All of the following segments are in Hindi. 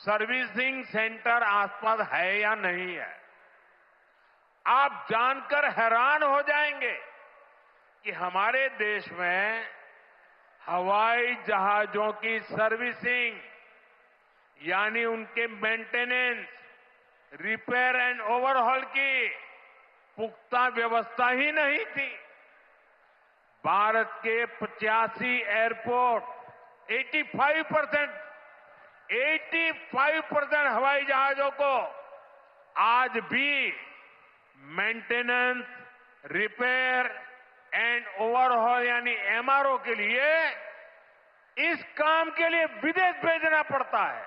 सर्विसिंग सेंटर आसपास है या नहीं है। आप जानकर हैरान हो जाएंगे कि हमारे देश में हवाई जहाजों की सर्विसिंग यानी उनके मेंटेनेंस, रिपेयर एंड ओवरहॉल की पुख्ता व्यवस्था ही नहीं थी। भारत के 85 एयरपोर्ट 85% हवाई जहाजों को आज भी मेंटेनेंस, रिपेयर एंड ओवरहॉल यानी एमआरओ के लिए इस काम के लिए विदेश भेजना पड़ता है।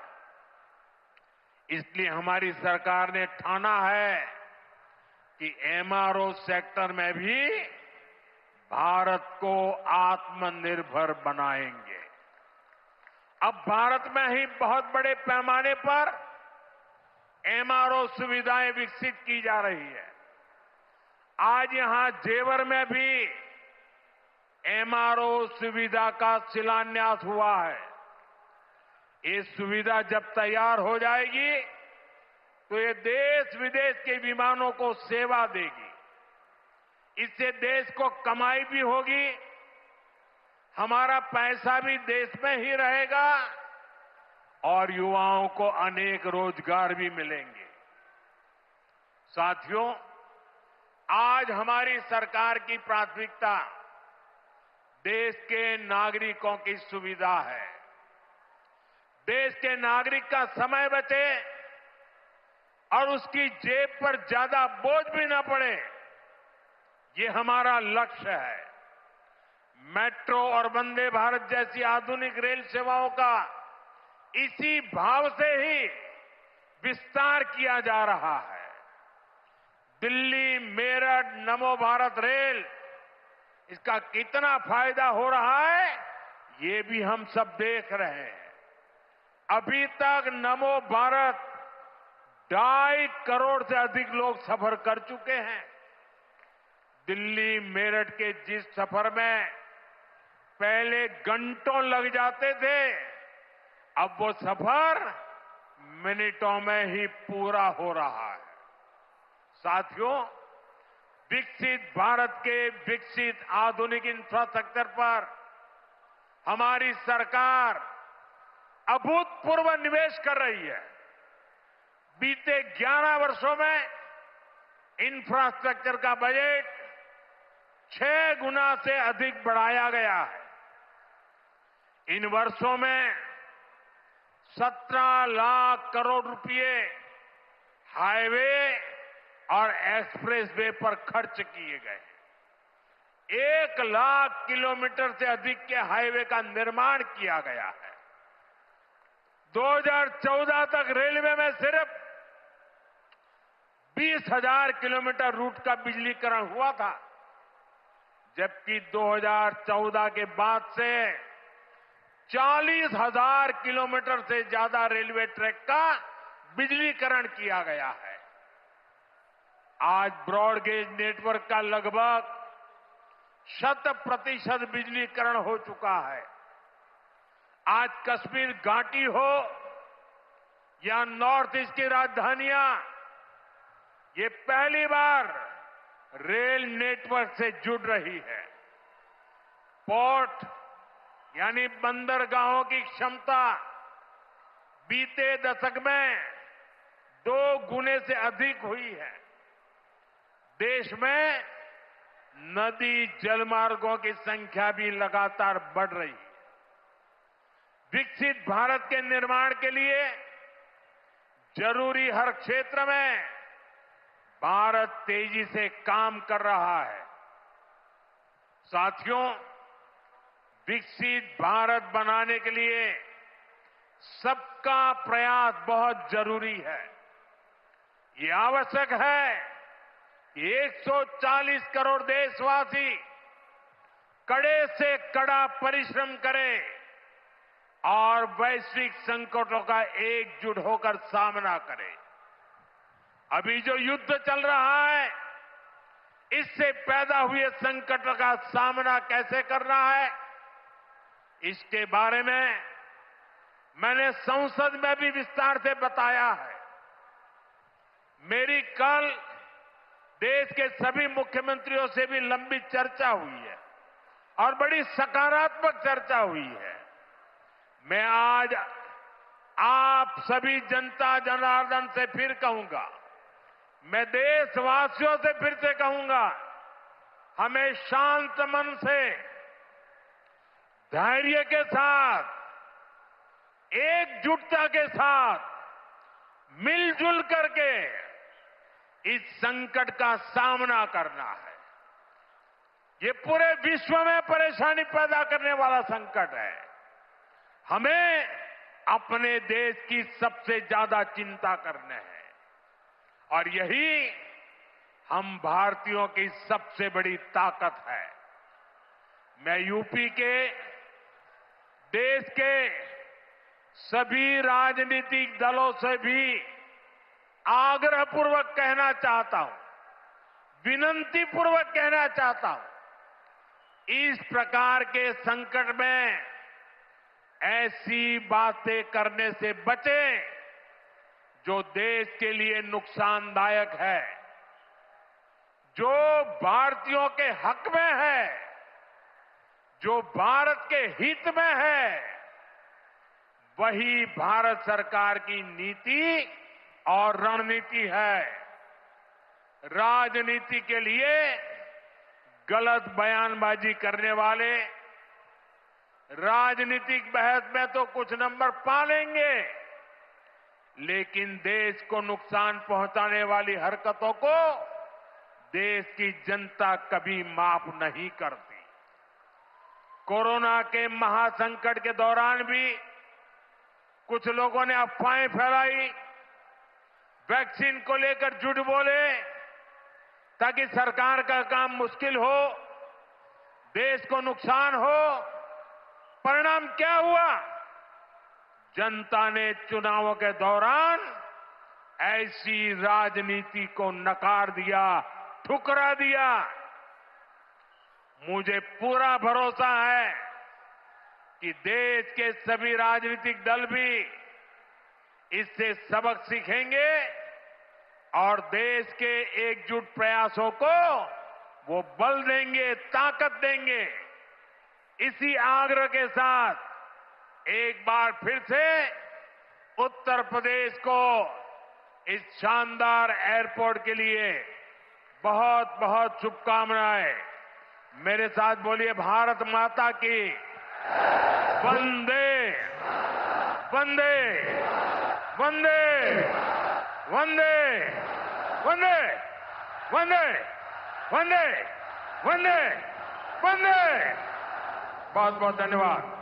इसलिए हमारी सरकार ने ठाना है कि एमआरओ सेक्टर में भी भारत को आत्मनिर्भर बनाएंगे। अब भारत में ही बहुत बड़े पैमाने पर एमआरओ सुविधाएं विकसित की जा रही है। आज यहां जेवर में भी एमआरओ सुविधा का शिलान्यास हुआ है। ये सुविधा जब तैयार हो जाएगी तो ये देश विदेश के विमानों को सेवा देगी। इससे देश को कमाई भी होगी, हमारा पैसा भी देश में ही रहेगा और युवाओं को अनेक रोजगार भी मिलेंगे। साथियों, आज हमारी सरकार की प्राथमिकता देश के नागरिकों की सुविधा है। देश के नागरिक का समय बचे और उसकी जेब पर ज्यादा बोझ भी न पड़े, ये हमारा लक्ष्य है। मेट्रो और वंदे भारत जैसी आधुनिक रेल सेवाओं का इसी भाव से ही विस्तार किया जा रहा है। दिल्ली मेरठ नमो भारत रेल, इसका कितना फायदा हो रहा है ये भी हम सब देख रहे हैं। अभी तक नमो भारत 2.5 करोड़ से अधिक लोग सफर कर चुके हैं। दिल्ली मेरठ के जिस सफर में पहले घंटों लग जाते थे, अब वो सफर मिनटों में ही पूरा हो रहा है। साथियों, विकसित भारत के विकसित आधुनिक इंफ्रास्ट्रक्चर पर हमारी सरकार अभूतपूर्व निवेश कर रही है। बीते 11 वर्षों में इंफ्रास्ट्रक्चर का बजट 6 गुना से अधिक बढ़ाया गया है। इन वर्षों में 17 लाख करोड़ रुपए हाईवे और एक्सप्रेसवे पर खर्च किए गए। 1 लाख किलोमीटर से अधिक के हाईवे का निर्माण किया गया है। 2014 तक रेलवे में सिर्फ 20,000 किलोमीटर रूट का बिजलीकरण हुआ था, जबकि 2014 के बाद से 40,000 किलोमीटर से ज्यादा रेलवे ट्रैक का बिजलीकरण किया गया है। आज ब्रॉडगेज नेटवर्क का लगभग 100% बिजलीकरण हो चुका है। आज कश्मीर घाटी हो या नॉर्थ ईस्ट की राजधानियां, ये पहली बार रेल नेटवर्क से जुड़ रही है। पोर्ट यानी बंदरगाहों की क्षमता बीते दशक में 2 गुने से अधिक हुई है। देश में नदी जलमार्गों की संख्या भी लगातार बढ़ रही है। विकसित भारत के निर्माण के लिए जरूरी हर क्षेत्र में भारत तेजी से काम कर रहा है। साथियों, विकसित भारत बनाने के लिए सबका प्रयास बहुत जरूरी है। ये आवश्यक है कि 140 करोड़ देशवासी कड़े से कड़ा परिश्रम करें और वैश्विक संकटों का एकजुट होकर सामना करें। अभी जो युद्ध चल रहा है, इससे पैदा हुए संकट का सामना कैसे करना है, इसके बारे में मैंने संसद में भी विस्तार से बताया है। मेरी कल देश के सभी मुख्यमंत्रियों से भी लंबी चर्चा हुई है और बड़ी सकारात्मक चर्चा हुई है। मैं आज आप सभी जनता जनार्दन से फिर कहूंगा, मैं देशवासियों से फिर से कहूंगा, हमें शांत मन से, धैर्य के साथ, एकजुटता के साथ, मिलजुल करके इस संकट का सामना करना है। ये पूरे विश्व में परेशानी पैदा करने वाला संकट है। हमें अपने देश की सबसे ज्यादा चिंता करने है और यही हम भारतीयों की सबसे बड़ी ताकत है। मैं यूपी के, देश के सभी राजनीतिक दलों से भी आग्रहपूर्वक कहना चाहता हूं, विनंतीपूर्वक कहना चाहता हूं, इस प्रकार के संकट में ऐसी बातें करने से बचें जो देश के लिए नुकसानदायक है, जो भारतीयों के हक में है, जो भारत के हित में है, वही भारत सरकार की नीति और रणनीति है। राजनीति के लिए गलत बयानबाजी करने वाले राजनीतिक बहस में तो कुछ नंबर पा लेंगे, लेकिन देश को नुकसान पहुंचाने वाली हरकतों को देश की जनता कभी माफ नहीं करती। कोरोना के महासंकट के दौरान भी कुछ लोगों ने अफवाहें फैलाई, वैक्सीन को लेकर झूठ बोले ताकि सरकार का काम मुश्किल हो, देश को नुकसान हो। परिणाम क्या हुआ? जनता ने चुनावों के दौरान ऐसी राजनीति को नकार दिया, ठुकरा दिया। मुझे पूरा भरोसा है कि देश के सभी राजनीतिक दल भी इससे सबक सीखेंगे और देश के एकजुट प्रयासों को वो बल देंगे, ताकत देंगे। इसी आग्रह के साथ एक बार फिर से उत्तर प्रदेश को इस शानदार एयरपोर्ट के लिए बहुत बहुत शुभकामनाएं। मेरे साथ बोलिए, भारत माता की वंदे वंदे वंदे वंदे वंदे वंदे वंदे वंदे वंदे। बहुत बहुत धन्यवाद।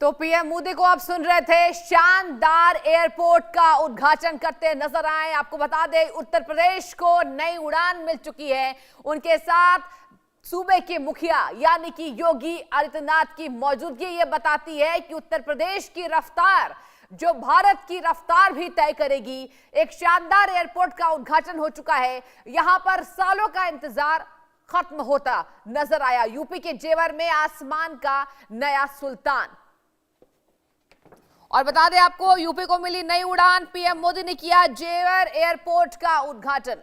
तो पीएम मोदी को आप सुन रहे थे, शानदार एयरपोर्ट का उद्घाटन करते नजर आए। आपको बता दें, उत्तर प्रदेश को नई उड़ान मिल चुकी है। उनके साथ सूबे के मुखिया यानी कि योगी आदित्यनाथ की मौजूदगी ये बताती है कि उत्तर प्रदेश की रफ्तार जो भारत की रफ्तार भी तय करेगी। एक शानदार एयरपोर्ट का उद्घाटन हो चुका है। यहां पर सालों का इंतजार खत्म होता नजर आया। यूपी के जेवर में आसमान का नया सुल्तान। और बता दें आपको, यूपी को मिली नई उड़ान, पीएम मोदी ने किया जेवर एयरपोर्ट का उद्घाटन।